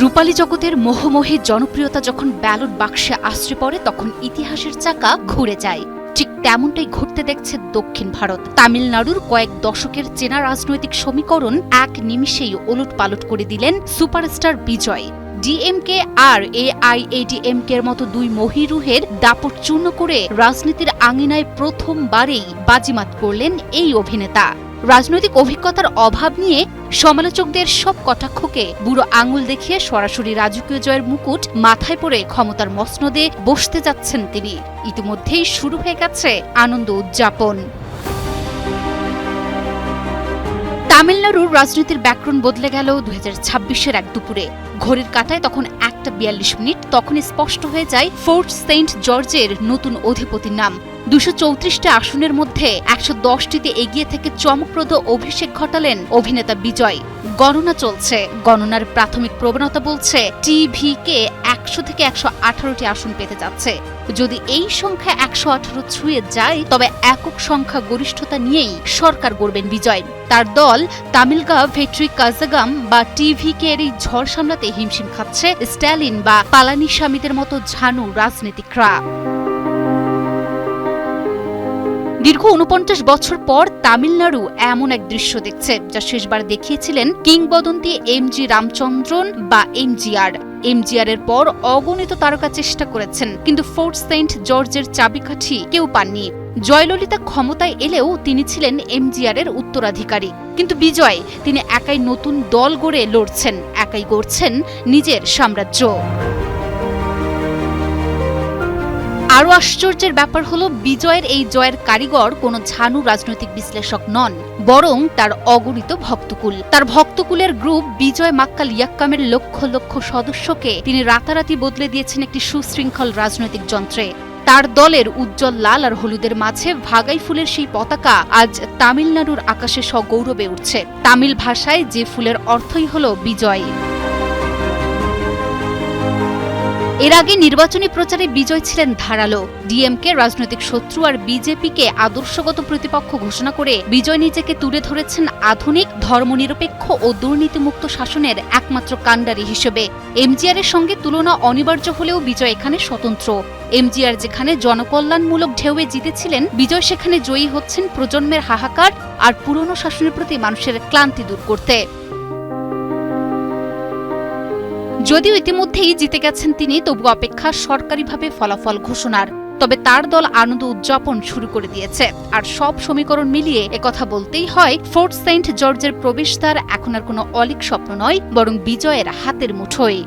রূপালী জগতের মোহমোহে জনপ্রিয়তা যখন ব্যালট বাক্সে আশ্রে পড়ে তখন ইতিহাসের চাকা ঘুরে যায়। ঠিক তেমনটাই ঘটতে দেখছে দক্ষিণ ভারত। তামিলনাড়ুর কয়েক দশকের চেনা রাজনৈতিক সমীকরণ এক নিমিষেই ওলটপালট করে দিলেন সুপারস্টার বিজয়। ডিএমকে আর এআইএডিএমকে এর মতো দুই মহীরুহের দাপট চূর্ণ করে রাজনীতির আঙিনায় প্রথমবারেই বাজিমাত করলেন এই অভিনেতা। রাজনৈতিক অভিজ্ঞতার অভাব নিয়ে সমালোচকদের সব কটাক্ষকে বুড়ো আঙুল দেখিয়ে সরাসরি রাজকীয় জয়ের মুকুট মাথায় পরে ক্ষমতার মসনদে বসতে যাচ্ছেন তিনি। ইতিমধ্যেই শুরু হয়ে গেছে আনন্দ উদযাপন। তামিলনাড়ুর রাজনীতির ব্যাকরণ বদলে গেল 2026-এর এক দুপুরে। ঘড়ির কাঁটায় তখন 1:42, তখনই স্পষ্ট হয়ে যায় ফোর্ট সেন্ট জর্জের নতুন অধিপতির নাম। 234টা আসনের মধ্যে 110টিতে এগিয়ে থেকে চমকপ্রদ অভিষেক ঘটালেন অভিনেতা বিজয়। গণনা চলছে। গণনার প্রাথমিক প্রবণতা বলছে টিভিকে 100 থেকে 118টি আসন পেতে যাচ্ছে। যদি এই সংখ্যা 118 ছুঁয়ে যায় তবে একক সংখ্যা গরিষ্ঠতা নিয়েই সরকার গড়বেন বিজয়। তার দল তামিলগা ভেট্রি কাজাগাম বা টিভিকে এর এই ঝড় সামলাতে হিমশিম খাচ্ছে স্ট্যালিন বা পালানিস্বামীদের মতো ঝানু রাজনীতিকরা। দীর্ঘ 49 বছর পর তামিলনাড়ু এমন এক দৃশ্য দেখছে যা শেষবার দেখিয়েছিলেন কিংবদন্তি এমজি রামচন্দ্রন বা এমজিআর। এমজিআর এর পর অগণিত তারকা চেষ্টা করেছেন, কিন্তু ফোর্ট সেন্ট জর্জের চাবিকাঠি কেউ পাননি। জয়ললিতা ক্ষমতায় এলেও তিনি ছিলেন এমজিআর এর উত্তরাধিকারী। কিন্তু বিজয়, তিনি একাই নতুন দল গড়ে লড়ছেন, একাই গড়ছেন নিজের সাম্রাজ্য। আরও আশ্চর্যের ব্যাপার হলো বিজয়ের এই জয়ের কারিগর কোনো ঝানু রাজনৈতিক বিশ্লেষক নন, বরং তার অগণিত ভক্তকুল। তার ভক্তকুলের গ্রুপ বিজয় মাক্কাল ইয়াক্কামের লক্ষ লক্ষ সদস্যকে তিনি রাতারাতি বদলে দিয়েছেন একটি সুশৃঙ্খল রাজনৈতিক যন্ত্রে। তার দলের উজ্জ্বল লাল আর হলুদের মাঝে ভাগাই ফুলের সেই পতাকা আজ তামিলনাড়ুর আকাশে সগৌরবে উঠছে। তামিল ভাষায় যে ফুলের অর্থই হল বিজয়। এর আগে নির্বাচনী প্রচারে বিজয় ছিলেন ধারালো। ডিএমকে রাজনৈতিক শত্রু আর বিজেপিকে আদর্শগত প্রতিপক্ষ ঘোষণা করে বিজয় নিজেকে তুলে ধরেছেন আধুনিক ধর্মনিরপেক্ষ ও দুর্নীতিমুক্ত শাসনের একমাত্র কাণ্ডারি হিসেবে। এমজিআর এর সঙ্গে তুলনা অনিবার্য হলেও বিজয় এখানে স্বতন্ত্র। এমজিআর যেখানে জনকল্যাণমূলক ঢেউয়ে জিতেছিলেন, বিজয় সেখানে জয়ী হচ্ছেন প্রজন্মের হাহাকার আর পুরনো শাসনের প্রতি মানুষের ক্লান্তি দূর করতে। যদিও ইতিমধ্যেই জিতে গেছেন তিনি, তবু অপেক্ষা সরকারিভাবে ফলাফল ঘোষণার। তবে তার দল আনন্দ উদযাপন শুরু করে দিয়েছে। আর সব সমীকরণ মিলিয়ে একথা বলতেই হয়, ফোর্ট সেন্ট জর্জের প্রবেশদ্বার এখন আর কোনো অলীক স্বপ্ন নয়, বরং বিজয়ের হাতের মুঠোয়।